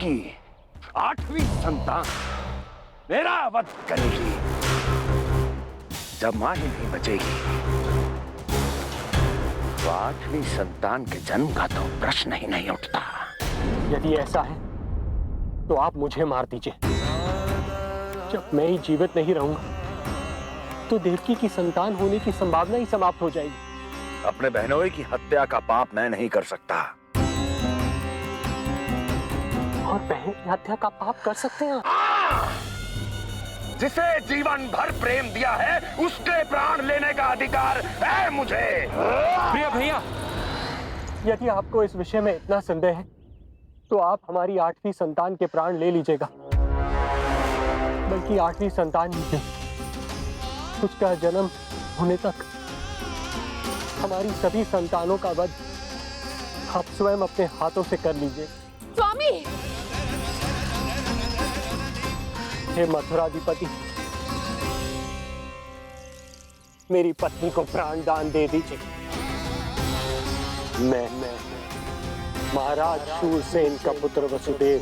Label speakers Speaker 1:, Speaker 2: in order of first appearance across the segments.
Speaker 1: की 8वीं संतान मेरा वध करेगी। जब मां ही नहीं बचेगी तो 8वीं संतान के जन्म का तो प्रश्न ही नहीं उठता।
Speaker 2: यदि ऐसा है तो आप मुझे मार दीजिए। जब मैं ही जीवित नहीं रहूंगा तो देवकी की संतान होने की संभावना ही समाप्त हो जाएगी।
Speaker 1: अपने बहनोई की हत्या का पाप मैं नहीं कर सकता।
Speaker 2: और बहन की हत्या का पाप कर सकते हैं?
Speaker 1: जिसे जीवन भर प्रेम दिया है उसके प्राण लेने का अधिकार है मुझे।
Speaker 2: प्रिय भैया, यदि आपको इस विषय में इतना संदेह है तो आप हमारी 8वीं संतान के प्राण ले लीजिएगा। बल्कि 8वीं संतान ही क्यों, उसका जन्म होने तक हमारी सभी संतानों का वध आप स्वयं अपने हाथों से कर लीजिए।
Speaker 3: स्वामी!
Speaker 2: हे मथुराधिपति, मेरी पत्नी को प्राण दान दे दीजिए। मैं महाराज शूरसेन का पुत्र वसुदेव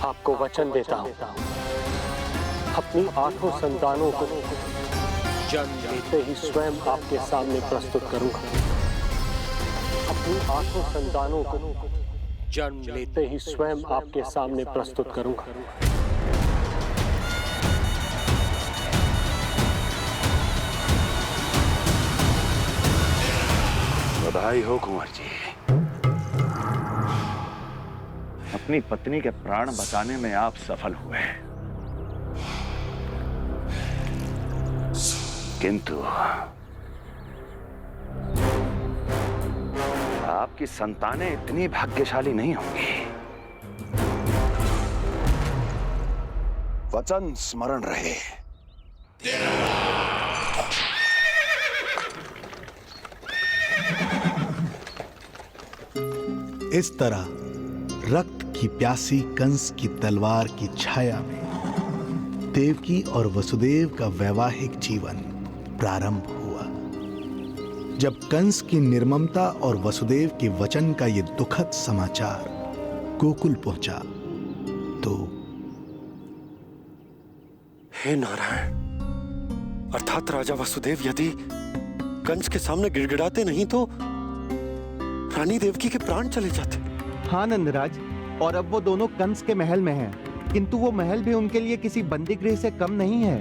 Speaker 2: आपको वचन देता हूं, अपनी 8 संतानों को जन्म लेते ही स्वयं आपके सामने प्रस्तुत करूंगा। अपनी 8 संतानों को जन्म लेते ही स्वयं आपके सामने प्रस्तुत करूंगा।
Speaker 1: बधाई हो कुंवर जी, अपनी पत्नी के प्राण बचाने में आप सफल हुए। किंतु आपकी संतानें इतनी भाग्यशाली नहीं होंगी। वचन स्मरण रहे।
Speaker 4: इस तरह रक्त की प्यासी कंस की तलवार की छाया में देवकी और वसुदेव का वैवाहिक जीवन प्रारंभ हुआ। जब कंस की निर्ममता और वसुदेव के वचन का यह दुखद समाचार गोकुल पहुंचा तो
Speaker 5: हे नारायण, अर्थात राजा वसुदेव यदि कंस के सामने गिड़गिड़ाते नहीं तो रानी देवकी के प्राण चले जाते।
Speaker 6: हाँ नंदराज, और अब वो दोनों कंस के महल में हैं, किंतु वो महल भी उनके लिए किसी बंदी गृह से कम नहीं है।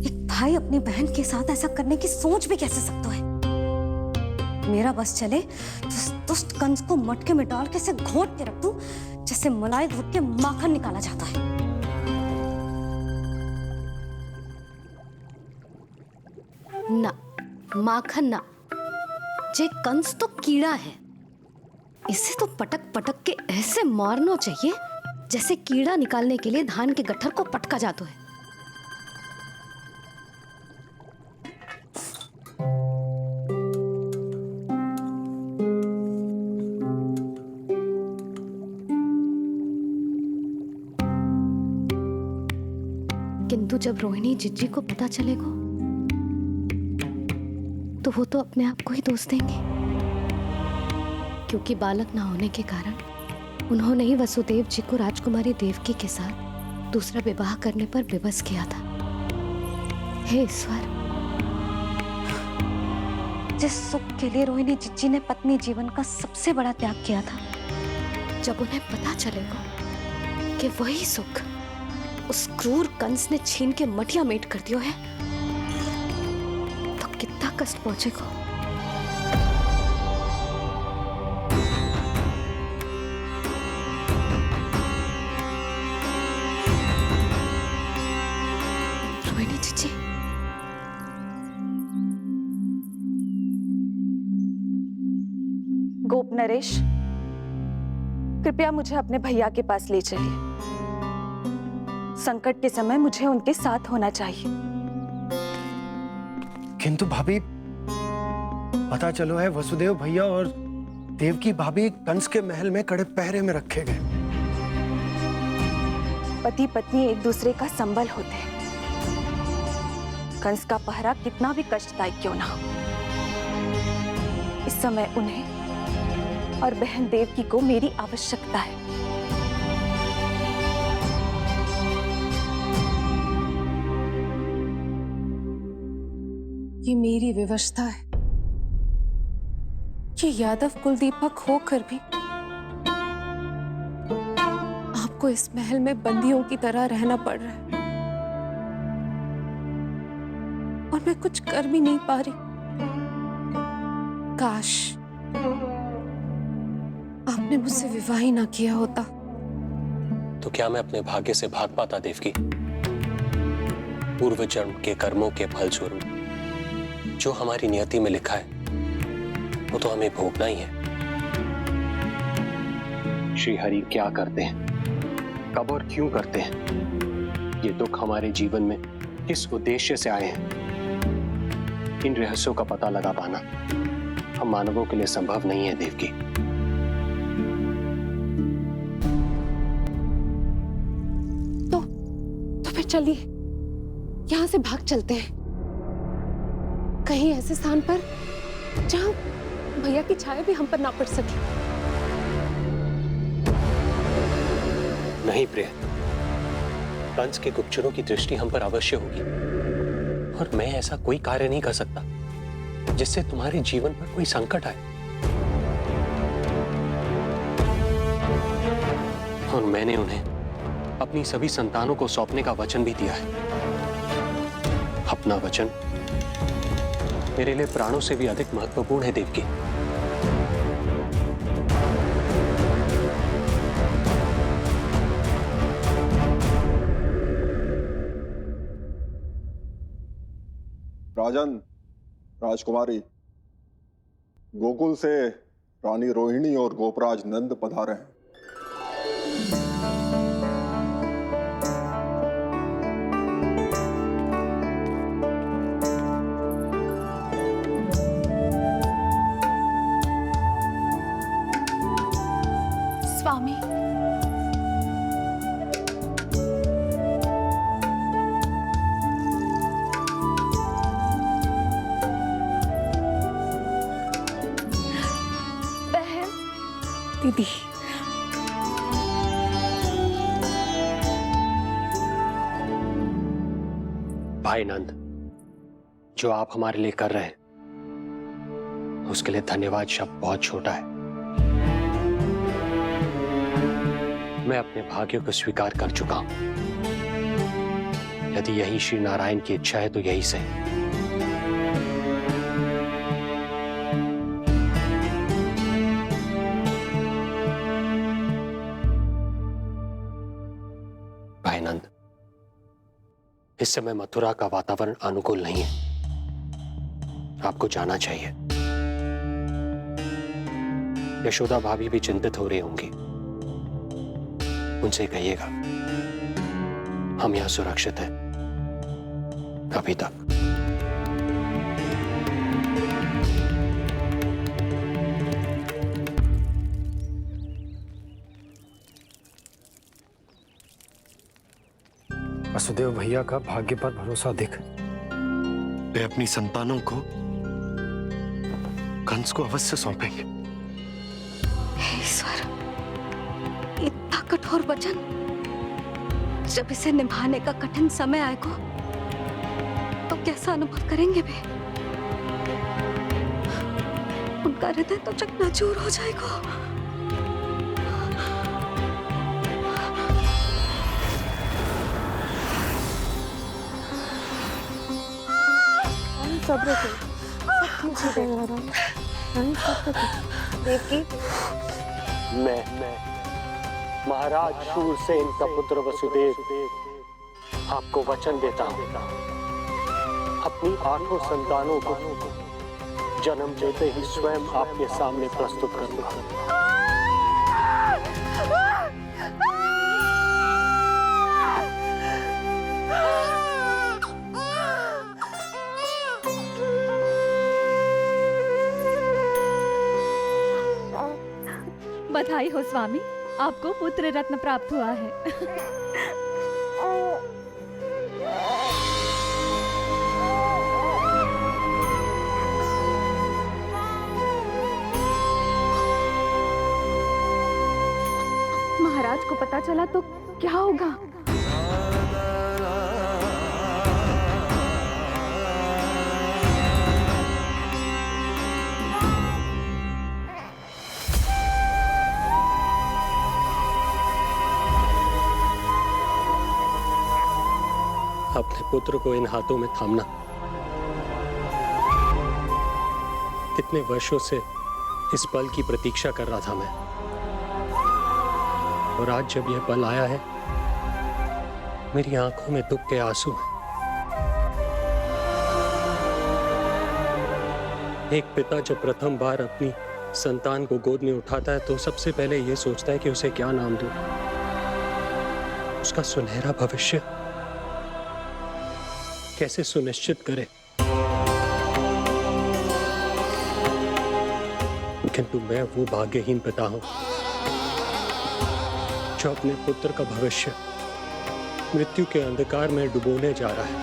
Speaker 3: एक भाई अपनी बहन के साथ ऐसा करने की सोच भी कैसे सकता है? मेरा बस चले तो उस दुष्ट कंस को मटके में डाल के घोट के रख दूं, जैसे मलाई घोट के माखन निकाला जाता है। ना, माखन ना, जे कंस तो कीड़ा है। इसे तो पटक पटक के ऐसे मारना चाहिए जैसे कीड़ा निकालने के लिए धान के गट्ठर को पटका जाता है। किंतु जब रोहिणी जिज्जी को पता चलेगा तो वो तो अपने आप को ही दोष देंगे, क्योंकि बालक ना होने के कारण उन्होंने ही वसुदेव जी को राजकुमारी देवकी के साथ दूसरा विवाह करने पर विवश किया था। हे ईश्वर, जिस सुख के लिए रोहिणी जिज्जी ने पत्नी जीवन का सबसे बड़ा त्याग किया था, जब उन्हें पता चलेगा कि वही सुख उस क्रूर कंस ने छीन के मटिया मेट कर दिया है, तो कितना कष्ट पहुंचेगा। रोहिणी जीजी,
Speaker 7: गोप नरेश, कृपया मुझे अपने भैया के पास ले चलिए। संकट के समय मुझे उनके साथ होना चाहिए।
Speaker 5: किंतु भाभी, पता चलो है वसुदेव भैया और देवकी भाभी कंस के महल में कड़े पहरे में रखे गए।
Speaker 7: पति पत्नी एक दूसरे का संबल होते हैं। कंस का पहरा कितना भी कष्टदायक क्यों ना हो, इस समय उन्हें और बहन देवकी को मेरी आवश्यकता है। ये मेरी व्यवस्था है। ये यादव कुलदीपक होकर भी आपको इस महल में बंदियों की तरह रहना पड़ रहा है और मैं कुछ कर भी नहीं पा रही। काश आपने मुझसे विवाह ही ना किया होता।
Speaker 2: तो क्या मैं अपने भाग्य से भाग पाता देवकी? पूर्व जन्म के कर्मों के फलस्वरूप जो हमारी नियति में लिखा है वो तो हमें भोगना ही है। श्री हरि क्या करते हैं, कब और क्यों करते हैं, ये दुख हमारे जीवन में किस उद्देश्य से आए हैं, इन रहस्यों का पता लगा पाना हम मानवों के लिए संभव नहीं है देवकी।
Speaker 7: तो फिर चलिए यहां से भाग चलते हैं, कहीं ऐसे स्थान पर जहां भैया की छाया भी हम पर ना पड़ सके।
Speaker 2: नहीं प्रिय, कंस के गुप्तचरों की दृष्टि हम पर अवश्य होगी और मैं ऐसा कोई कार्य नहीं कर सकता जिससे तुम्हारे जीवन पर कोई संकट आए। और मैंने उन्हें अपनी सभी संतानों को सौंपने का वचन भी दिया है। अपना वचन मेरे लिए प्राणों से भी अधिक महत्वपूर्ण है देवकी।
Speaker 8: राजन, राजकुमारी, गोकुल से रानी रोहिणी और गोपराज नंद पधारे हैं।
Speaker 7: स्वामी, बहन, दीदी,
Speaker 2: भाई नंद, जो आप हमारे लिए कर रहे हैं उसके लिए धन्यवाद शब्द बहुत छोटा है। मैं अपने भाग्य को स्वीकार कर चुका हूं। यदि यही श्री नारायण की इच्छा है तो यही से। भाई नंद, इस समय मथुरा का वातावरण अनुकूल नहीं है, आपको जाना चाहिए। यशोदा भाभी भी चिंतित हो रही होंगी, उनसे कहिएगा हम यहां सुरक्षित हैं अभी तक।
Speaker 5: वसुदेव भैया का भाग्य पर भरोसा दिख, वे अपनी संतानों को कंस को अवश्य सौंपेंगे।
Speaker 3: ईश्वर, इतना कठोर वचन, जब इसे निभाने का कठिन समय आएगा तो कैसा अनुभव करेंगे वे? उनका हृदय तो चकनाचूर हो जाएगा।
Speaker 7: सब्र करो, सब ठीक हो जाएगा। देवकी,
Speaker 2: मैं महाराज शूरसेन का पुत्र वसुदेव आपको वचन देता हूं, अपनी 8 संतानों को जन्म देते ही स्वयं आपके सामने प्रस्तुत करूंगा।
Speaker 9: बधाई हो स्वामी, आपको पुत्र रत्न प्राप्त हुआ है।
Speaker 7: महाराज को पता चला तो क्या होगा?
Speaker 2: अपने पुत्र को इन हाथों में थामना। कितने वर्षों से इस पल की प्रतीक्षा कर रहा था मैं, और आज जब यह पल आया है, मेरी आंखों में दुख के आंसू हैं। एक पिता जब प्रथम बार अपनी संतान को गोद में उठाता है तो सबसे पहले यह सोचता है कि उसे क्या नाम दूं। उसका सुनहरा भविष्य कैसे सुनिश्चित करे। किंतु मैं वो भाग्यहीन पिता हूं जो अपने पुत्र का भविष्य मृत्यु के अंधकार में डुबोने जा रहा है।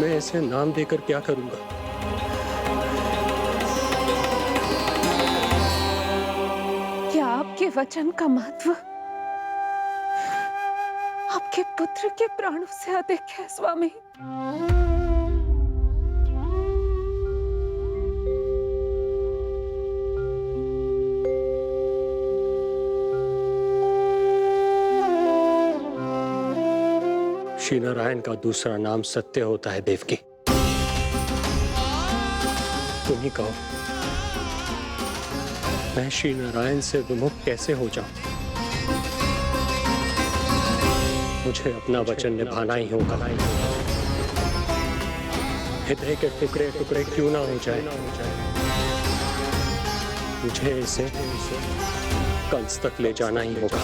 Speaker 2: मैं इसे नाम देकर क्या करूंगा?
Speaker 7: क्या आपके वचन का महत्व आपके पुत्र के प्राणों से अधिक है स्वामी?
Speaker 2: श्री नारायण का दूसरा नाम सत्य होता है देवकी। तुम ही कहो, मैं श्री नारायण से विमुख कैसे हो जाऊं? मुझे अपना वचन निभाना ही होगा। हृदय के टुकड़े टुकड़े क्यों ना हो जाए, मुझे इसे कंस तक ले जाना ही होगा।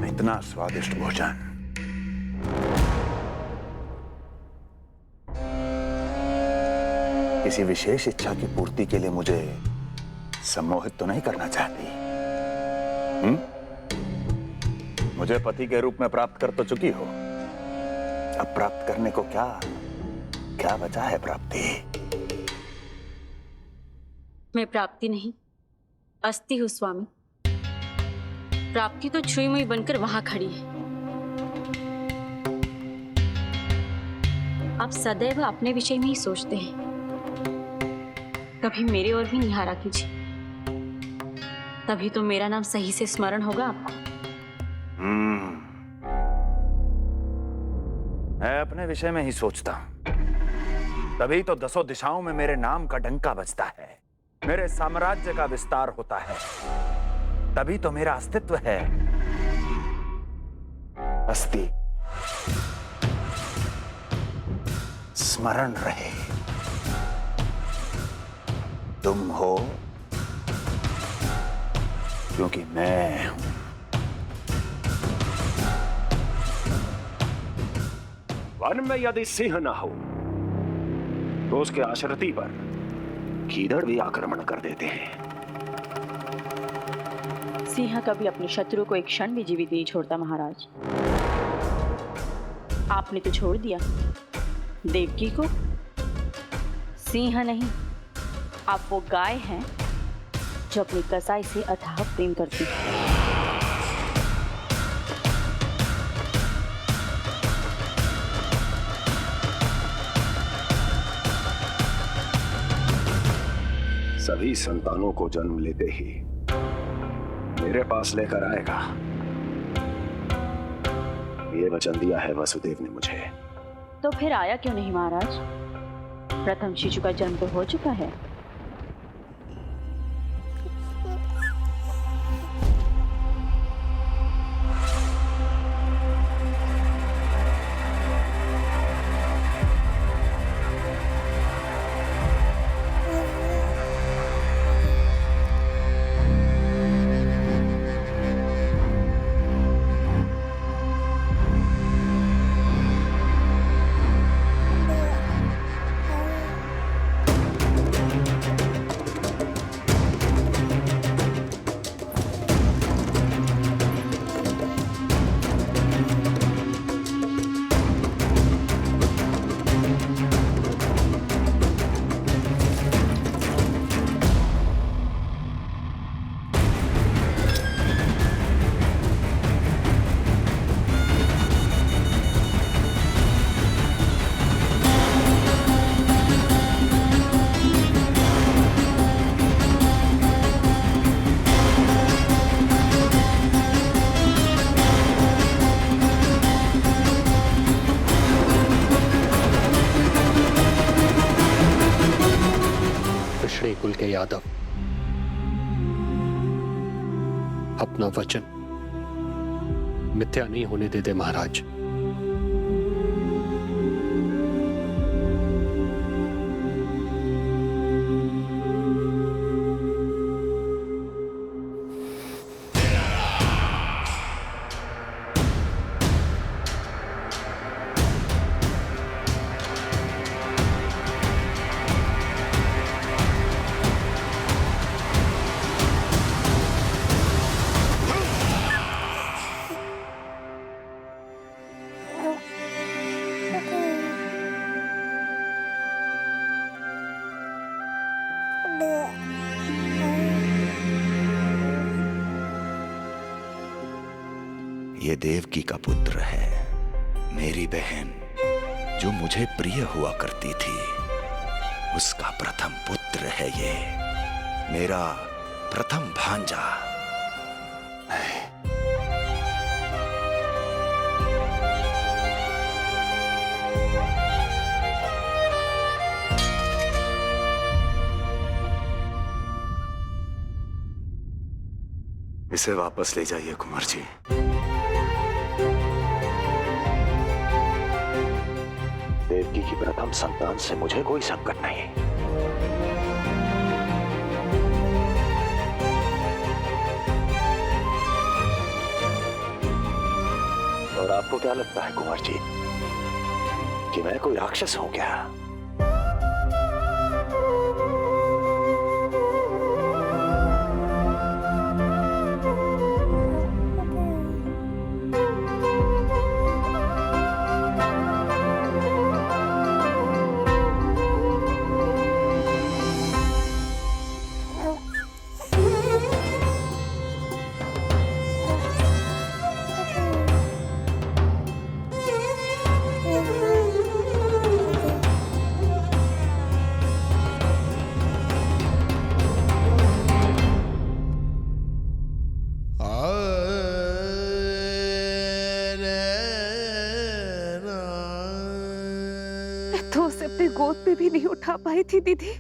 Speaker 10: इतना स्वादिष्ट भोजन किसी विशेष इच्छा की पूर्ति के लिए मुझे सम्मोहित तो नहीं करना चाहती? मुझे पति के रूप में प्राप्त कर तो चुकी हो, अब प्राप्त करने को क्या क्या बचा है प्राप्ति?
Speaker 11: मैं प्राप्ति नहीं, अस्थि हूं स्वामी। प्राप्ति तो छुई मुई बनकर वहां खड़ी है। आप सदैव अपने विषय में ही सोचते हैं, कभी मेरे ओर भी निहारा कीजिए, तभी तो मेरा नाम सही से स्मरण होगा आपको।
Speaker 10: मैं अपने विषय में ही सोचता हूं, तभी तो दसों दिशाओं में मेरे नाम का डंका बजता है, मेरे साम्राज्य का विस्तार होता है, तभी तो मेरा अस्तित्व है। अस्थि स्मरण रहे, तुम हो क्योंकि मैं हूं।
Speaker 1: वन में यदि सिंह न हो तो उसके आश्रिति पर गीदड़ भी आक्रमण कर देते हैं।
Speaker 11: सिंह कभी अपने शत्रु को एक क्षण भी जीवित नहीं छोड़ता महाराज। आपने तो छोड़ दिया देवकी को। सिंह नहीं, आप वो गाय हैं जो अपनी कसाई से अथाह प्रेम करती है।
Speaker 1: सभी संतानों को जन्म लेते ही मेरे पास लेकर आएगा, ये वचन दिया है वसुदेव ने मुझे।
Speaker 11: तो फिर आया क्यों नहीं महाराज? प्रथम शिशु का जन्म तो हो चुका है।
Speaker 2: अपना वचन मिथ्या नहीं होने देते महाराज।
Speaker 10: ये देवकी का पुत्र है, मेरी बहन जो मुझे प्रिय हुआ करती थी, उसका प्रथम पुत्र है ये, मेरा प्रथम भांजा। इसे वापस ले जाइए कुंवर जी।
Speaker 1: देवकी की प्रथम संतान से मुझे कोई संकट नहीं। और आपको क्या लगता है कुंवर जी कि मैं कोई राक्षस हूं क्या?
Speaker 7: तो उसे अपनी गोद पे भी नहीं उठा पाई थी दीदी।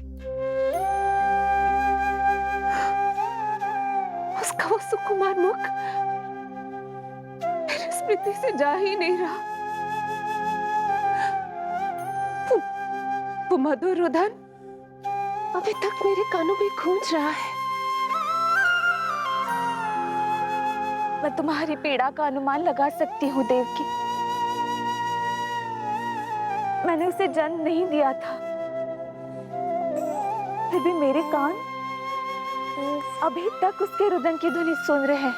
Speaker 7: उसका वो सुकुमार मुख मेरी स्मृति से जा ही नहीं रहा। वो मधुर रुदन अभी तक मेरे कानों में गूंज रहा है।
Speaker 9: मैं तुम्हारी पीड़ा का अनुमान लगा सकती हूँ देवकी। मैंने उसे जन्म नहीं दिया था, फिर भी मेरे कान अभी तक उसके रुदन की ध्वनि सुन रहे हैं।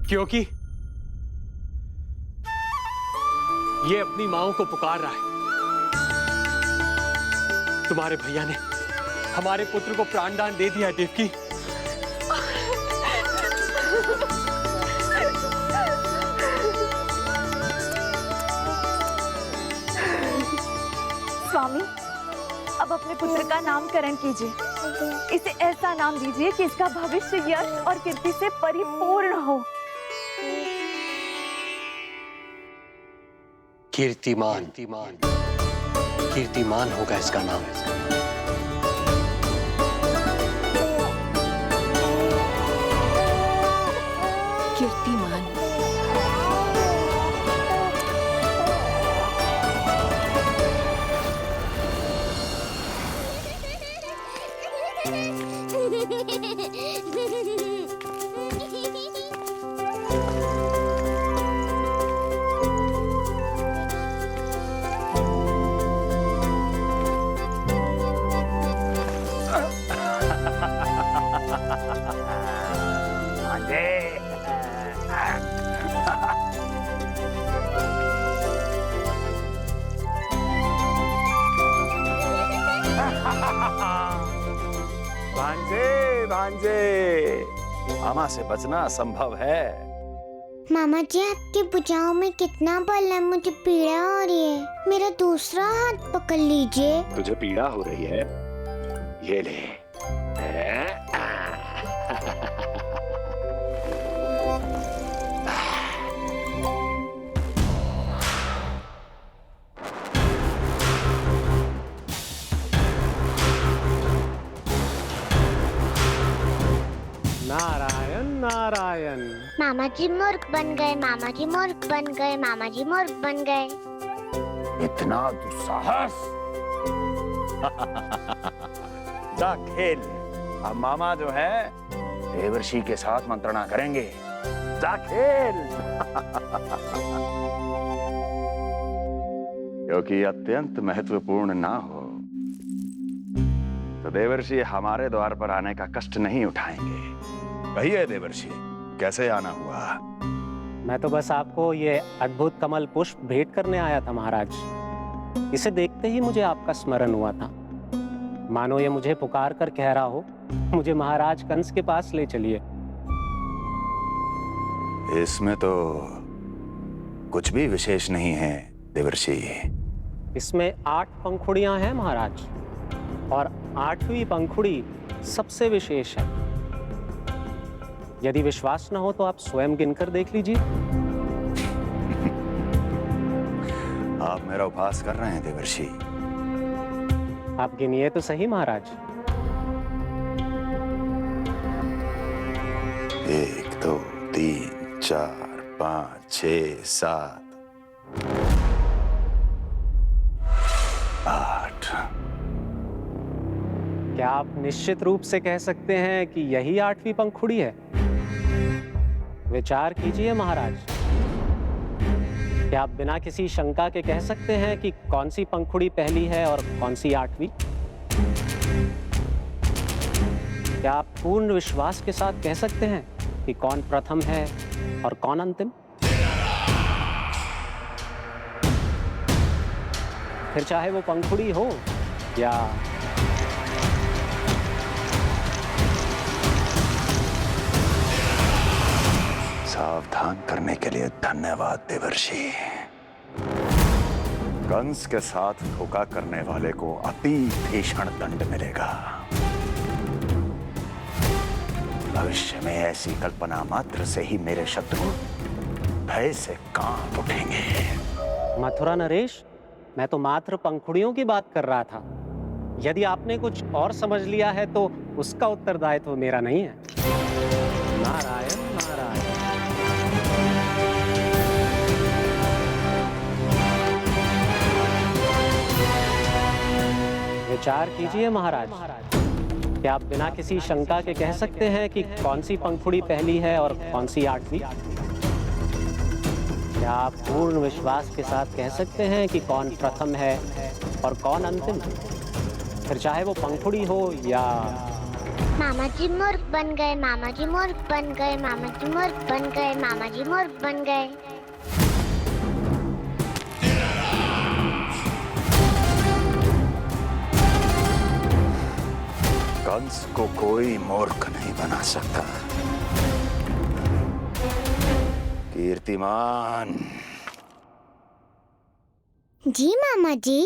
Speaker 2: क्योंकि ये अपनी माओ को पुकार रहा है। तुम्हारे भैया ने हमारे पुत्र को प्राणदान दे दिया देवकी।
Speaker 9: स्वामी, अब अपने पुत्र का नामकरण कीजिए। इसे ऐसा नाम दीजिए कि इसका भविष्य यश और कीर्ति से परिपूर्ण हो।
Speaker 2: कीर्तिमान, कीर्तिमान होगा इसका नाम।
Speaker 7: कीर्तिमान।
Speaker 10: भांजे, भांजे, मामा से बचना असंभव है।
Speaker 12: मामा जी, आपकी भुजाओं में कितना बल है, मुझे पीड़ा हो रही है। मेरा दूसरा हाथ पकड़ लीजिए।
Speaker 1: तुझे पीड़ा हो रही है? ये ले।
Speaker 2: नारायण नारायण।
Speaker 12: मामा जी मूर्ख बन गए, मामा जी मूर्ख बन गए, मामा जी मूर्ख बन गए।
Speaker 10: इतना दुस्साहस। जा खेल। अब मामा जो है देवर्षि के साथ मंत्रणा करेंगे। जा खेल। क्योंकि अत्यंत महत्वपूर्ण ना हो तो देवर्षि हमारे द्वार पर आने का कष्ट नहीं उठाएंगे। कहिए देवर्षि, कैसे आना हुआ?
Speaker 2: मैं तो बस आपको ये अद्भुत कमल पुष्प भेंट करने आया था महाराज। इसे देखते ही मुझे आपका स्मरण हुआ था। मानो ये मुझे पुकार कर कह रहा हो, मुझे महाराज कंस के पास ले चलिए।
Speaker 10: इसमें तो कुछ भी विशेष नहीं है देवर्षि।
Speaker 2: इसमें 8 पंखुड़ियां हैं महाराज, और 8वीं पंखुड़ी सबसे विशेष है। यदि विश्वास न हो तो आप स्वयं गिनकर देख लीजिए।
Speaker 10: आप मेरा उपहास कर रहे हैं देवर्षि।
Speaker 2: आप गिनिए तो सही महाराज।
Speaker 10: 1 2 3 4 5 6 7 8।
Speaker 2: क्या आप निश्चित रूप से कह सकते हैं कि यही 8वीं पंखुड़ी है? विचार कीजिए महाराज। क्या आप बिना किसी शंका के कह सकते हैं कि कौन सी पंखुड़ी पहली है और कौन सी 8वीं? क्या आप पूर्ण विश्वास के साथ कह सकते हैं कि कौन प्रथम है और कौन अंतिम? फिर चाहे वो पंखुड़ी हो या
Speaker 10: सावधान करने के लिए धन्यवाद देवर्षि। कंस के साथ धोखा करने वाले को अति भीषण दंड मिलेगा। भविष्य में ऐसी कल्पना मात्र से ही मेरे शत्रु भय से कांप उठेंगे।
Speaker 2: मथुरा नरेश, मैं तो मात्र पंखुड़ियों की बात कर रहा था। यदि आपने कुछ और समझ लिया है तो उसका उत्तरदायित्व मेरा नहीं है। नारायण नारायण। विचार कीजिए महाराज। क्या आप बिना किसी शंका के कह सकते हैं कि कौन सी पंखुड़ी पहली है और कौन सी 8वीं? क्या आप पूर्ण विश्वास के साथ कह सकते हैं कि कौन प्रथम है और कौन अंतिम? फिर चाहे वो पंखुड़ी हो या
Speaker 12: मामा जी मूर्ख बन गए, मामा जी मूर्ख बन गए, मामा जी मूर्ख बन गए, मामा जी मूर्ख बन गए।
Speaker 10: कंस को कोई मूर्ख नहीं बना सकता। कीर्तिमान।
Speaker 12: जी मामा जी।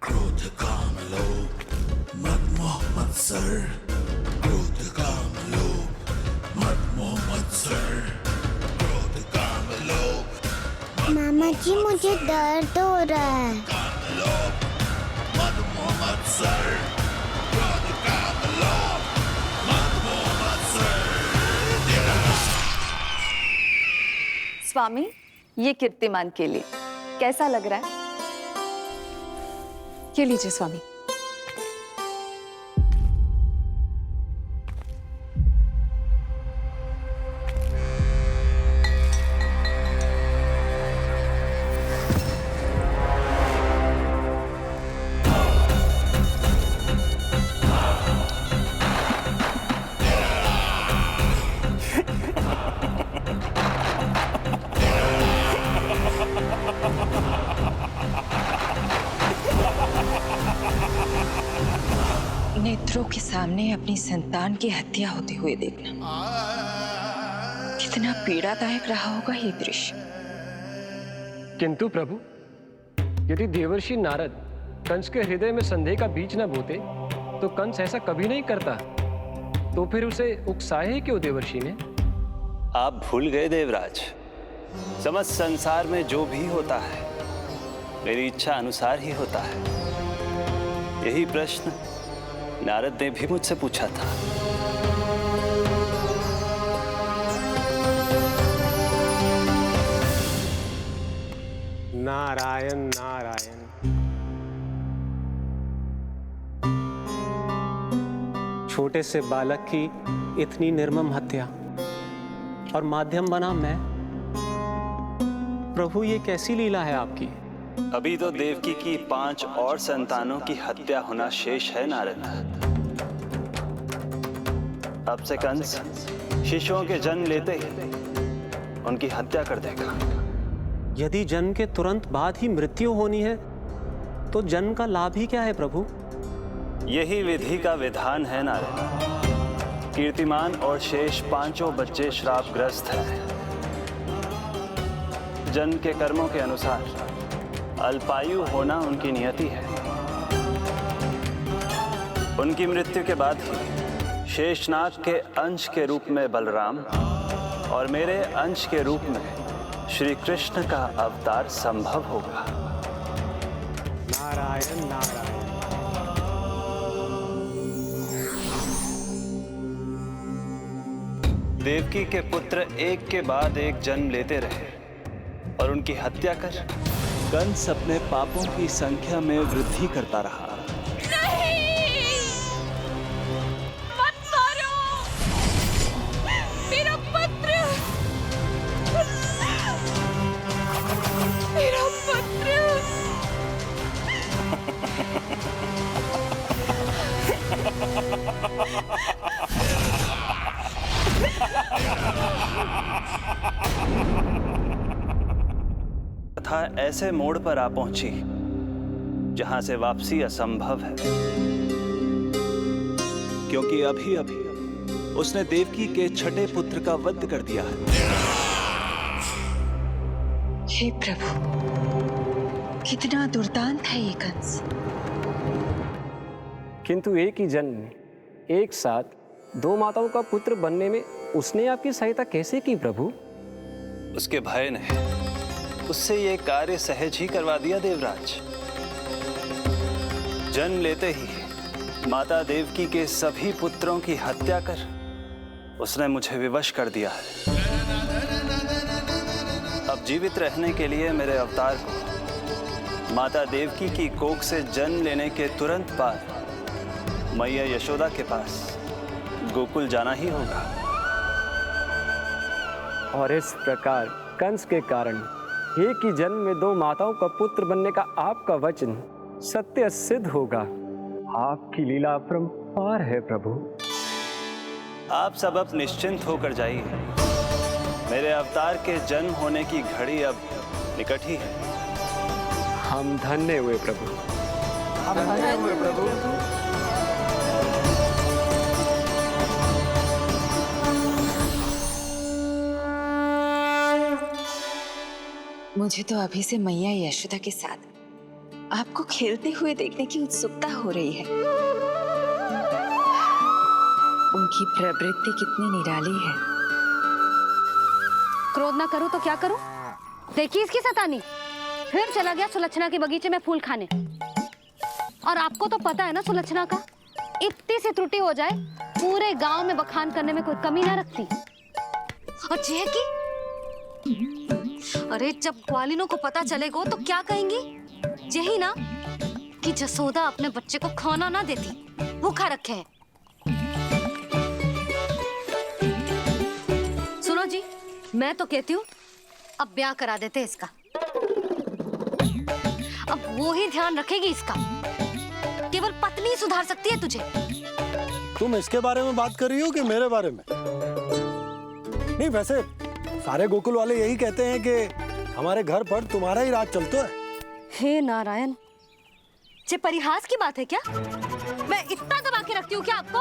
Speaker 13: क्रोध काम लोभ मद मोह मत्सर, क्रोध काम लोभ मद मोह मत्सर, क्रोध काम लोभ।
Speaker 12: मामा जी मुझे दर्द हो रहा है।
Speaker 13: काम लोभ मद मोह मत्सर, क्रोध काम लोभ मद मोह मत्सर।
Speaker 9: स्वामी, ये कीर्तिमान के लिए कैसा लग रहा है?
Speaker 7: ये लीजिए स्वामी।
Speaker 14: नेत्रों के सामने अपनी संतान की हत्या होते हुए देखना कितना पीड़ादायक रहा होगा ये दृश्य।
Speaker 2: किंतु प्रभु, यदि देवर्षि नारद कंस के हृदय में संदेह का बीज न बोते तो कंस ऐसा कभी नहीं करता। तो फिर उसे उकसाए ही क्यों देवर्षि ने?
Speaker 15: आप भूल गए देवराज, समस्त संसार में जो भी होता है मेरी इच्छा अनुसार ही होता है। यही प्रश्न नारद ने भी मुझसे पूछा था।
Speaker 2: नारायण नारायण। छोटे से बालक की इतनी निर्मम हत्या और माध्यम बना मैं। प्रभु ये कैसी लीला है आपकी?
Speaker 15: अभी तो देवकी की 5 और संतानों की हत्या होना शेष है नारद। अब से कंस शिशुओं के जन्म लेते ही उनकी हत्या कर देगा।
Speaker 2: यदि जन्म के तुरंत बाद ही मृत्यु होनी है तो जन्म का लाभ ही क्या है प्रभु?
Speaker 15: यही विधि का विधान है नारद। कीर्तिमान और शेष 5 बच्चे श्रापग्रस्त हैं। जन्म के कर्मों के अनुसार अल्पायु होना उनकी नियति है। उनकी मृत्यु के बाद ही शेषनाग के अंश के रूप में बलराम और मेरे अंश के रूप में श्री कृष्ण का अवतार संभव होगा।
Speaker 2: नारायण नारायण।
Speaker 15: देवकी के पुत्र एक के बाद एक जन्म लेते रहे और उनकी हत्या कर कंस अपने पापों की संख्या में वृद्धि करता रहा।
Speaker 13: मत मारो मेरा पुत्र, मेरा पुत्र।
Speaker 15: कथा ऐसे मोड़ पर आ पहुंची जहां से वापसी असंभव है, क्योंकि अभी अभी उसने देवकी के छठे पुत्र का वध कर दिया है।
Speaker 14: हे प्रभु, कितना दुर्दांत है ये कंस।
Speaker 2: किंतु एक ही जन्म में एक साथ 2 माताओं का पुत्र बनने में उसने आपकी सहायता कैसे की प्रभु?
Speaker 15: उसके भय ने उससे ये कार्य सहज ही करवा दिया देवराज। जन्म लेते ही माता देवकी के सभी पुत्रों की हत्या कर उसने मुझे विवश कर दिया है। अब जीवित रहने के लिए मेरे अवतार को माता देवकी की कोख से जन्म लेने के तुरंत बाद मैया यशोदा के पास गोकुल जाना ही होगा।
Speaker 2: और इस प्रकार कंस के कारण एक ही जन्म में 2 माताओं का पुत्र बनने का आपका वचन सत्य सिद्ध होगा। आपकी लीला अपरंपार है प्रभु।
Speaker 15: आप सब अब निश्चिंत होकर जाइए। मेरे अवतार के जन्म होने की घड़ी अब निकट ही है।
Speaker 2: हम धन्य हुए प्रभु।
Speaker 13: हम धन्य हुए प्रभु।
Speaker 14: मुझे तो अभी से मैया यशोदा के साथ आपको खेलते हुए देखने की उत्सुकता हो रही है। उनकी प्रवृत्ति कितनी निराली है।
Speaker 3: क्रोध ना करूं तो क्या करूं? देखिए इसकी शैतानी, फिर चला गया सुलक्षणा के बगीचे में फूल खाने। और आपको तो पता है ना सुलक्षणा का, इतनी सी त्रुटि हो जाए पूरे गांव में बखान करने में कोई कमी ना रखती। और जे की अरे जब ग्वालिनों को पता चलेगा तो क्या कहेंगी? यही ना कि जसोदा अपने बच्चे को खाना ना देती, भूखा रखे है। सुनो जी, मैं तो कहती हूँ अब ब्याह करा देते इसका। अब वो ही ध्यान रखेगी इसका। केवल पत्नी सुधार सकती है तुझे।
Speaker 5: तुम इसके बारे में बात कर रही हो कि मेरे बारे में? नहीं, वैसे सारे गोकुल वाले यही कहते हैं कि हमारे घर पर तुम्हारा ही राज चलता है।
Speaker 3: हे नारायण, ये परिहास की बात है क्या? मैं इतना दबा के रखती हूँ क्या आपको?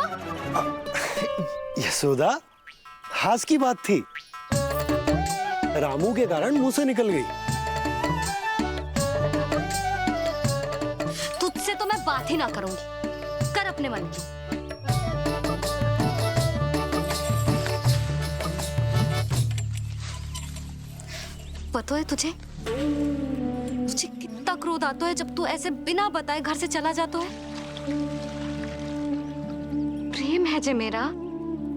Speaker 5: यशोदा, हास की बात थी। रामू के कारण मुंह से निकल गई।
Speaker 3: तुझसे तो मैं बात ही ना करूंगी। कर अपने मन की। पता है तुझे कितना क्रोध आता है जब तू ऐसे बिना बताए घर से चला जाता है। प्रेम है जे मेरा,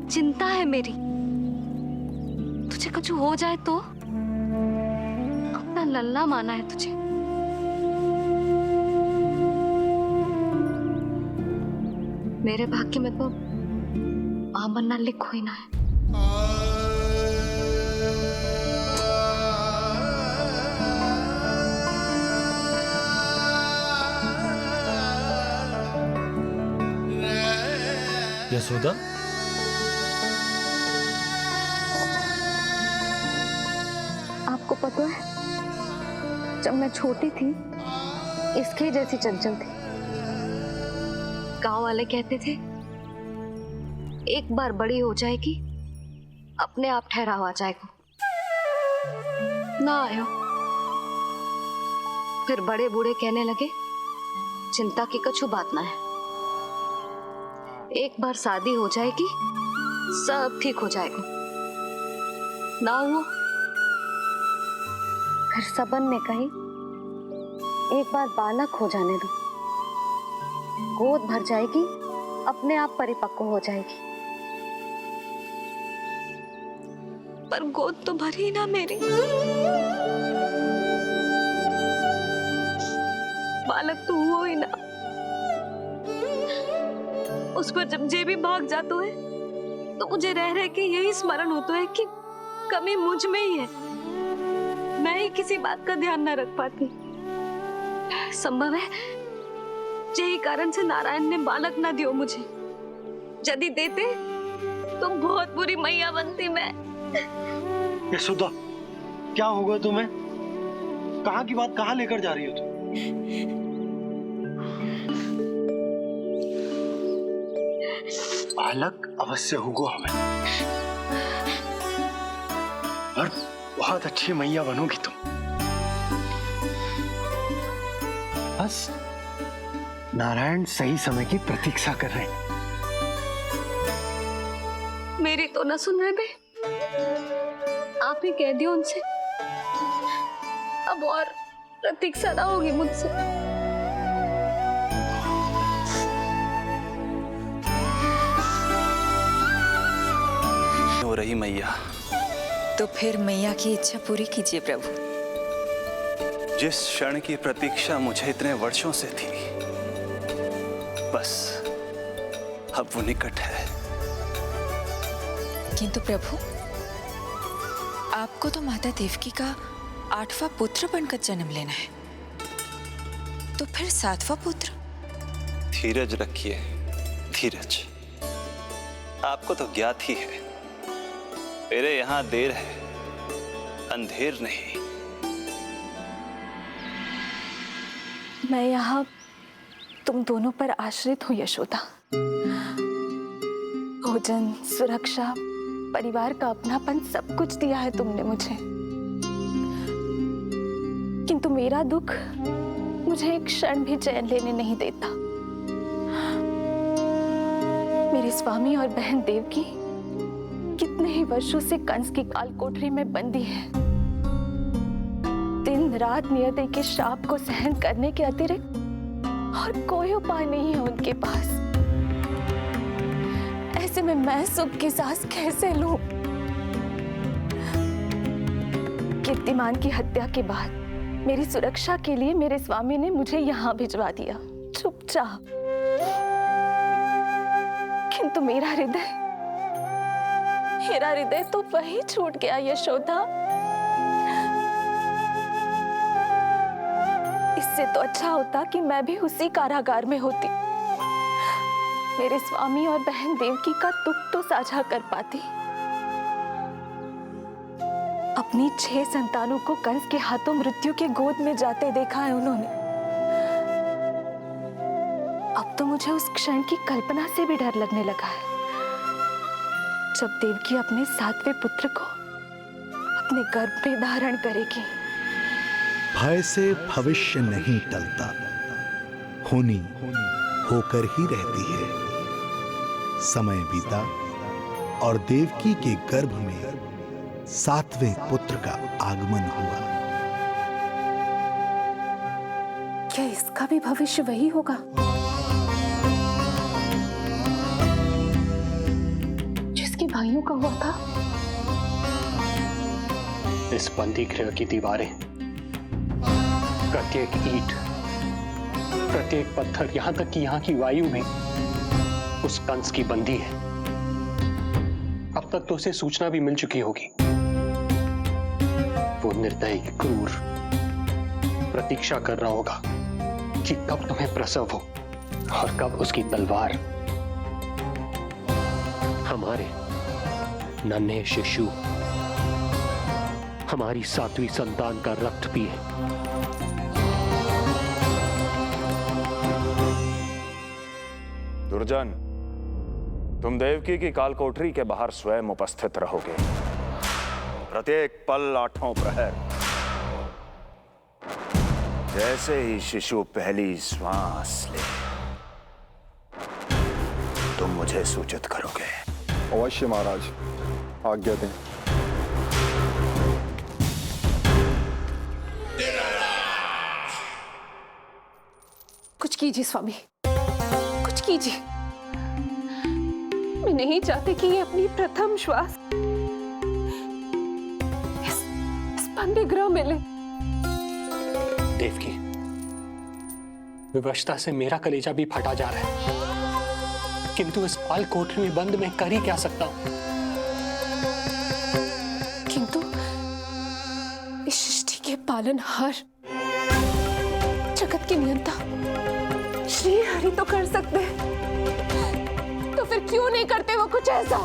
Speaker 3: चिंता है मेरी। तुझे कुछ हो जाए तो अपना लल्ला माना है तुझे। मेरे भाग्य में तो मां बनना लिखो ही ना है।
Speaker 5: यशोदा,
Speaker 3: आपको पता है, जब मैं छोटी थी इसके जैसी चंचल थी। गांव वाले कहते थे एक बार बड़ी हो जाएगी अपने आप ठहराव आ जाएगा। ना आयो। फिर बड़े बूढ़े कहने लगे चिंता की कछु बात ना है, एक बार शादी हो जाएगी सब ठीक हो जाएगा। ना हुआ। फिर सबन ने कही एक बार बालक हो जाने दो, गोद भर जाएगी अपने आप परिपक्व हो जाएगी। पर गोद तो भरी ना मेरी। बालक तो हुआ ही ना। उस पर जब जे भी भाग जाता है तो मुझे रह रह के यही स्मरण होता है कि कमी मुझ में ही है। मैं ही किसी बात का ध्यान न रख पाती। संभव है यही कारण से नारायण ने बालक ना दियो मुझे। यदि देते तो बहुत बुरी मैया बनती मैं।
Speaker 5: यशोदा, क्या होगा तुम्हें? कहाँ की बात कहाँ लेकर जा रही हो तुम? बालक अवश्य होगा हमें, और बहुत अच्छी मैया बनोगी तुम। बस नारायण सही समय की प्रतीक्षा कर रहे हैं।
Speaker 3: मेरी तो ना सुन रहे बे। आप ही कह दियो उनसे, अब और प्रतीक्षा ना होगी मुझसे।
Speaker 15: हो रही मैया।
Speaker 14: तो फिर मैया की इच्छा पूरी कीजिए प्रभु।
Speaker 15: जिस क्षण की प्रतीक्षा मुझे इतने वर्षों से थी, बस अब वो निकट है।
Speaker 14: किंतु प्रभु, आपको तो माता देवकी का 8वां पुत्र बनकर जन्म लेना है, तो फिर 7वां पुत्र?
Speaker 15: धीरज रखिए, धीरज। आपको तो ज्ञात ही है, मेरे यहां देर है, अंधेर नहीं।
Speaker 7: मैं यहाँ तुम दोनों पर आश्रित हूँ यशोदा। भोजन, सुरक्षा, परिवार का अपनापन सब कुछ दिया है तुमने मुझे। किंतु मेरा दुख मुझे एक क्षण भी चैन लेने नहीं देता। मेरे स्वामी और बहन देवकी कितने ही वर्षों से कंस की काल कोठरी में बंदी है। दिन रात नियति के शाप को सहन करने के अतिरिक्त और कोई उपाय नहीं है उनके पास। ऐसे में मैं सुख की सांस कैसे लूं? कीर्तिमान की हत्या के बाद मेरी सुरक्षा के लिए मेरे स्वामी ने मुझे यहाँ भिजवा दिया, चुपचाप। किंतु मेरा हृदय तो वही छूट गया यशोदा। इससे तो अच्छा होता कि मैं भी उसी कारागार में होती, मेरे स्वामी और बहन देवकी का दुख तो साझा कर पाती। अपनी 6 संतानों को कंस के हाथों मृत्यु के गोद में जाते देखा है उन्होंने। अब तो मुझे उस क्षण की कल्पना से भी डर लगने लगा है, जब देवकी अपने 7वें पुत्र को अपने गर्भ में धारण करेगी।
Speaker 4: भय से भविष्य नहीं टलता, होनी होकर ही रहती है। समय बीता और देवकी के गर्भ में 7वें पुत्र का आगमन हुआ।
Speaker 7: क्या इसका भी भविष्य वही होगा जिसके भाइयों का हुआ था?
Speaker 2: इस बंदी गृह की दीवारें, प्रत्येक ईंट, प्रत्येक पत्थर, यहां तक कि यहां की वायु में उस कंस की बंदी है। अब तक तो उसे सूचना भी मिल चुकी होगी। वो निर्दयी क्रूर प्रतीक्षा कर रहा होगा कि कब तुम्हें प्रसव हो और कब उसकी तलवार हमारे नन्हे शिशु, हमारी 7वीं संतान का रक्त पिए।
Speaker 10: दुर्जन, तुम देवकी की कालकोठरी के बाहर स्वयं उपस्थित रहोगे, प्रत्येक पल 8 प्रहर। जैसे ही शिशु पहली श्वास ले, तुम मुझे सूचित करोगे।
Speaker 8: अवश्य महाराज, आज्ञा दें।
Speaker 7: कुछ कीजिए स्वामी, कुछ कीजिए। मैं नहीं चाहती कि ये अपनी प्रथम श्वास इस बंदी गृह में ले।
Speaker 2: देवकी, विवशता से मेरा कलेजा भी फटा जा रहा है, किंतु इस काल कोठरी में बंद मैं कर ही क्या सकता हूं?
Speaker 7: किंतु इस सृष्टि के पालनहार, जगत के नियंता श्री हरि तो कर सकते हैं, तो फिर क्यों नहीं करते वो कुछ ऐसा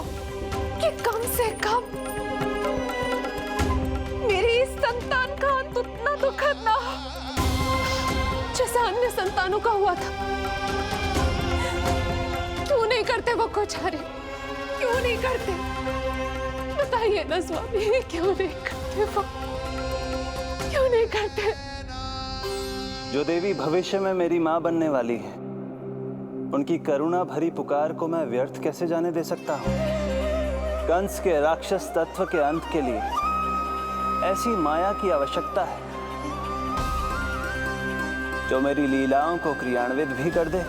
Speaker 7: कि कम से कम मेरी इस संतान का अंत उतना दुखद ना हो जैसा अन्य संतानों का हुआ था। क्यों नहीं करते वो कुछ हरि? क्यों नहीं करते? बताइए ना स्वामी, क्यों नहीं करते वो? क्यों नहीं करते?
Speaker 15: जो देवी भविष्य में मेरी मां बनने वाली है, उनकी करुणा भरी पुकार को मैं व्यर्थ कैसे जाने दे सकता हूं? कंस के राक्षस तत्व के अंत के लिए ऐसी माया की आवश्यकता है जो मेरी लीलाओं को क्रियान्वित भी कर दे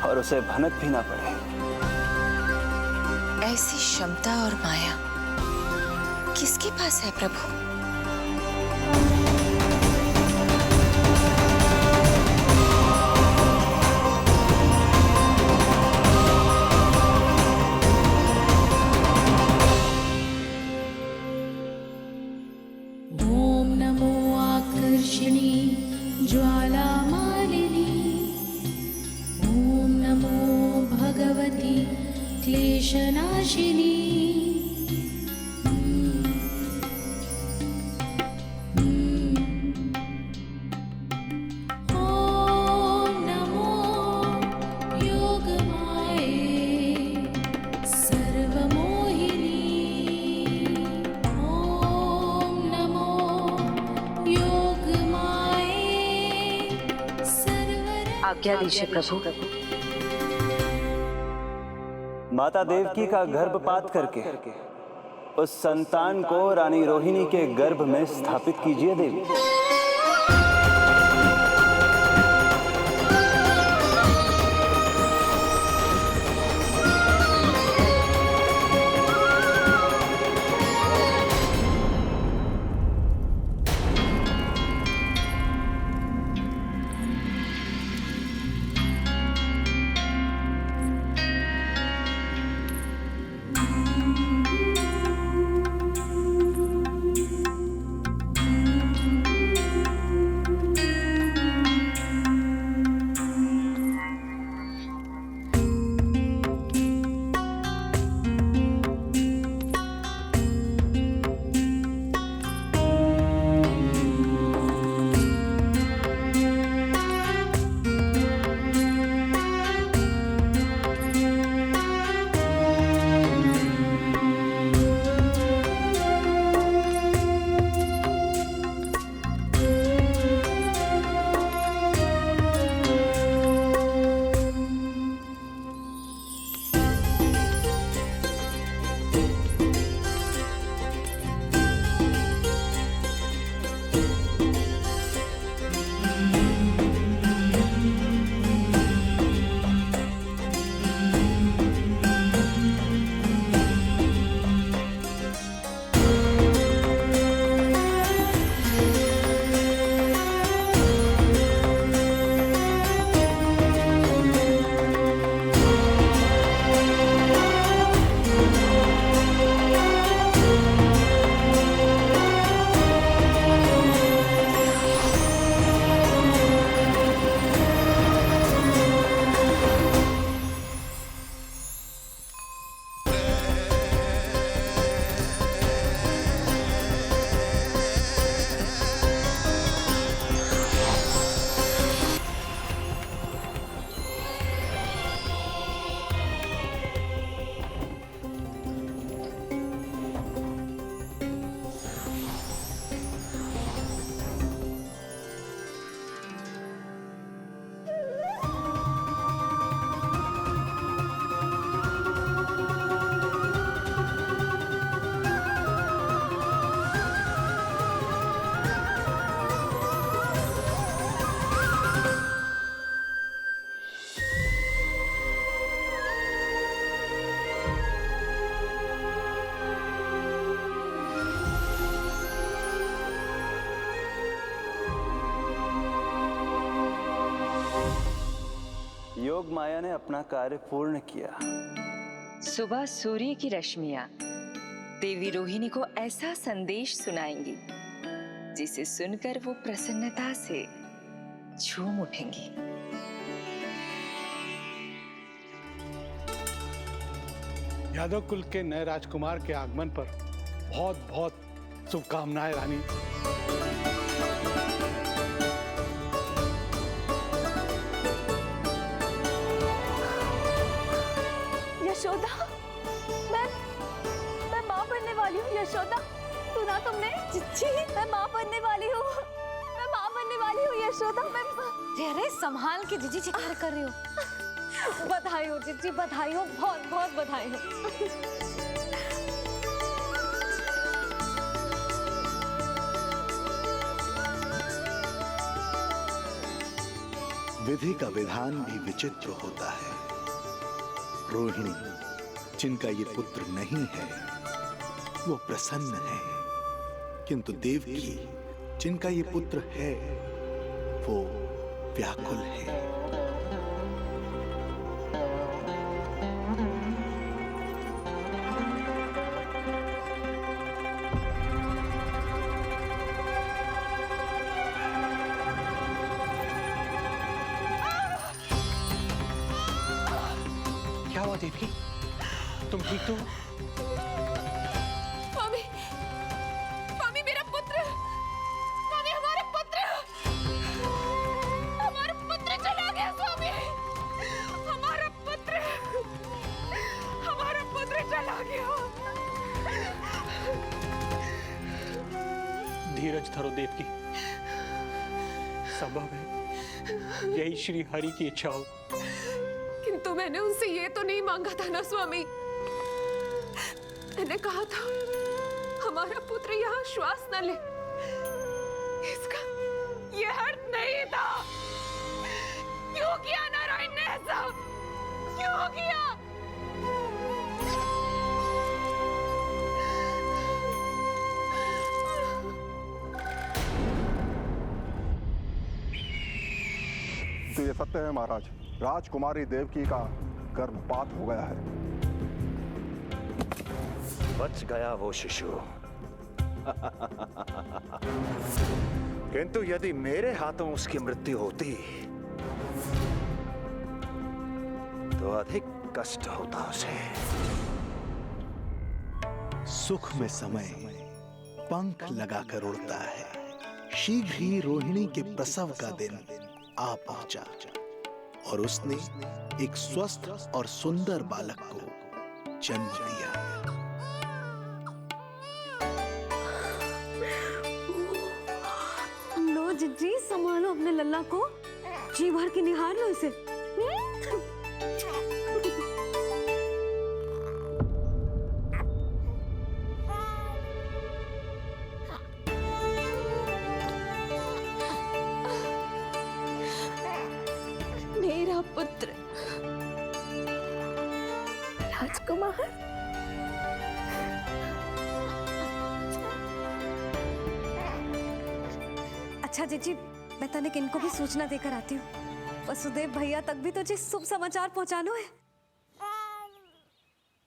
Speaker 15: और उसे भनक भी ना पड़े।
Speaker 14: ऐसी क्षमता और माया किसके पास है प्रभु?
Speaker 16: ओम नमो आकर्षणी ज्वाला मालिनी, ओम नमो भगवती क्लेशनाशिनी। ओम नमो योगमाये सर्वमोहिनी, ओम नमो योगमाये सर्वर।
Speaker 11: आज्ञा दीजिए प्रभु।
Speaker 15: माता देवकी का गर्भपात करके उस संतान को रानी रोहिणी के गर्भ में स्थापित कीजिए देवी। योग माया ने अपना कार्य पूर्ण किया।
Speaker 14: सुबह सूर्य की रश्मियां देवी रोहिणी को ऐसा संदेश सुनाएंगी जिसे सुनकर वो प्रसन्नता से झूम उठेंगी।
Speaker 17: यादव कुल के नए राजकुमार के आगमन पर बहुत बहुत शुभकामनाएं रानी।
Speaker 9: यशोदा, मैं माँ बनने वाली हूँ। यशोदा, सुना तुमने? चिच्ची, मैं माँ बनने वाली हूँ। मैं माँ बनने वाली हूँ यशोदा। मैं
Speaker 3: अरे संभाल के जीजी चिकार कर रही हो।
Speaker 9: बधाई हो चिच्ची, बधाई हो, बहुत बहुत बधाई हो।
Speaker 4: विधि का विधान भी विचित्र होता है। रोहिणी, जिनका ये पुत्र नहीं है, वो प्रसन्न है, किंतु देवकी, जिनका ये पुत्र है, वो व्याकुल है।
Speaker 2: क्या हुआ देवकी? तुम ठीक तो?
Speaker 13: स्वामी, स्वामी मेरा पुत्र, स्वामी हमारा पुत्र चला गया। स्वामी, हमारा पुत्र चला गया।
Speaker 2: धीरज धरो देवकी, संभव है यही श्री हरि की इच्छा हो।
Speaker 13: किंतु मैंने उनसे ये तो नहीं मांगा था ना स्वामी। मैंने कहा था हमारा पुत्र यहाँ श्वास न ले। इसका ये अर्थ नहीं था। क्यों किया नारायण ने ऐसा? क्यों किया?
Speaker 8: तो ये सत्य है महाराज, राजकुमारी देवकी का गर्भपात हो गया है।
Speaker 10: बच गया वो शिशु। किंतु यदि मेरे हाथों उसकी मृत्यु होती तो अधिक कष्ट होता उसे।
Speaker 4: सुख में समय पंख लगाकर उड़ता है। शीघ्र ही रोहिणी के प्रसव का दिन आ पहुंचा और उसने एक स्वस्थ और सुंदर बालक को जन्म दिया।
Speaker 3: लो जिज्जी, संभालो अपने लल्ला को, जी भर के निहार लो इसे।
Speaker 7: मेरा पुत्र राजकुमार।
Speaker 3: अच्छा जीजी, मैं तनिक इनको भी सूचना देकर आती हूँ। वसुदेव भैया तक भी तुझे शुभ समाचार पहुंचाना है।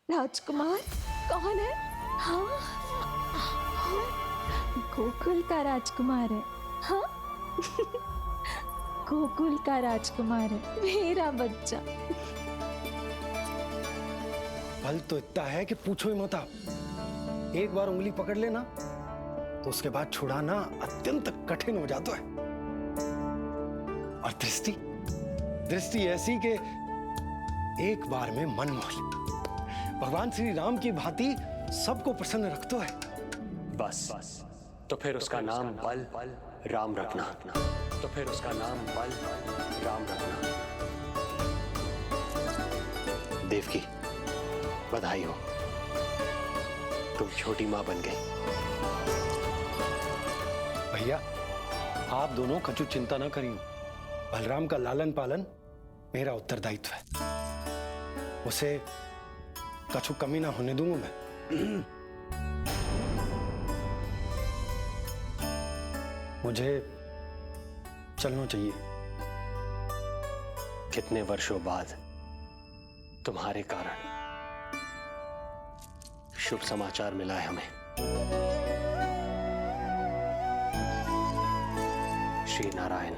Speaker 7: राजकुमार कौन है? हाँ, गोकुल का राजकुमार है। हाँ, गोकुल का राजकुमार है मेरा बच्चा।
Speaker 5: बल तो इतना है कि पूछो ही मत। एक बार उंगली पकड़ लेना तो उसके बाद छुड़ाना अत्यंत कठिन हो जाता है। और दृष्टि ऐसी कि एक बार में मन मोह। भगवान श्री राम की भांति सबको प्रसन्न रखता है।
Speaker 2: बस तो फिर उसका नाम बल राम रखना। तो फिर उसका नाम बल राम रखना। देवकी, बधाई हो, तुम छोटी मां बन गई।
Speaker 5: भैया, आप दोनों कछु चिंता ना करिए। बलराम का लालन पालन मेरा उत्तरदायित्व है। उसे कछु कमी ना होने दूंगा मैं। मुझे चलना चाहिए।
Speaker 2: कितने वर्षों बाद तुम्हारे कारण शुभ समाचार मिला है हमें। श्री नारायण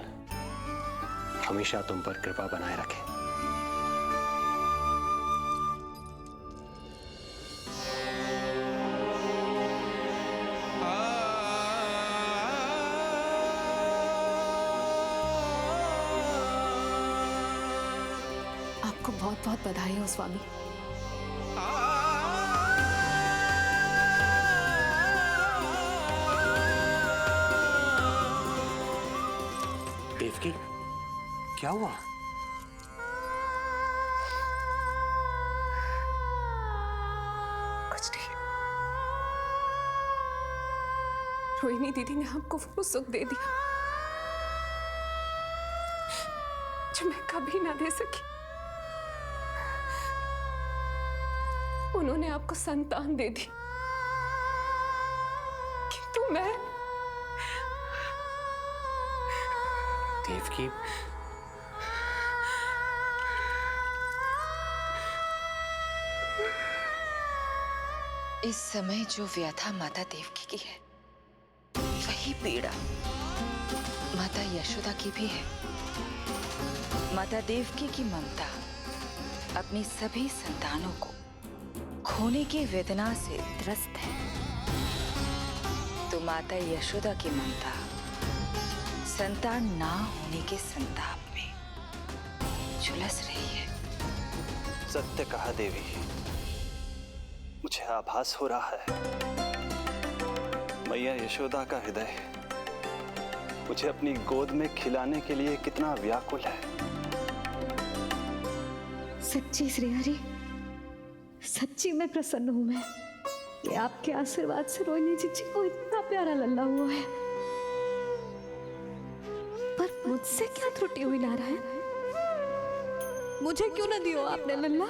Speaker 2: हमेशा तुम पर कृपा बनाए रखे।
Speaker 13: आपको बहुत बहुत बधाई हो स्वामी।
Speaker 2: देवकी, क्या हुआ?
Speaker 13: कुछ नहीं। रोहिणी दीदी ने आपको वो सुख दे दिया जो मैं कभी ना दे सकी। उन्होंने आपको संतान दे दी, किंतु मैं
Speaker 2: देवकी,
Speaker 14: इस समय जो व्यथा माता देवकी की है, वही पीड़ा माता यशोदा की भी है। माता देवकी की ममता अपनी सभी संतानों को खोने की वेदना से त्रस्त है, तो माता यशोदा की ममता संतान ना होने के संताप में झुलस रही है।
Speaker 15: सत्य कहा देवी, मुझे आभास हो रहा है मैया यशोदा का हृदय मुझे अपनी गोद में खिलाने के लिए कितना व्याकुल है।
Speaker 3: सच्ची श्री हरि, सच्ची में प्रसन्न हूं मैं कि आपके आशीर्वाद से रोहिणी जी को इतना प्यारा लल्ला हुआ है। पर मुझसे क्या त्रुटि हुई नारायण? मुझे क्यों न दियो आपने लल्ला?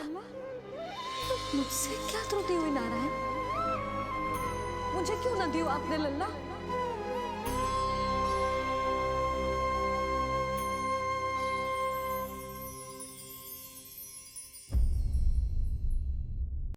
Speaker 3: मुझसे क्या त्रुटि हुई नारायण? मुझे क्यों न दियो आपने लल्ला?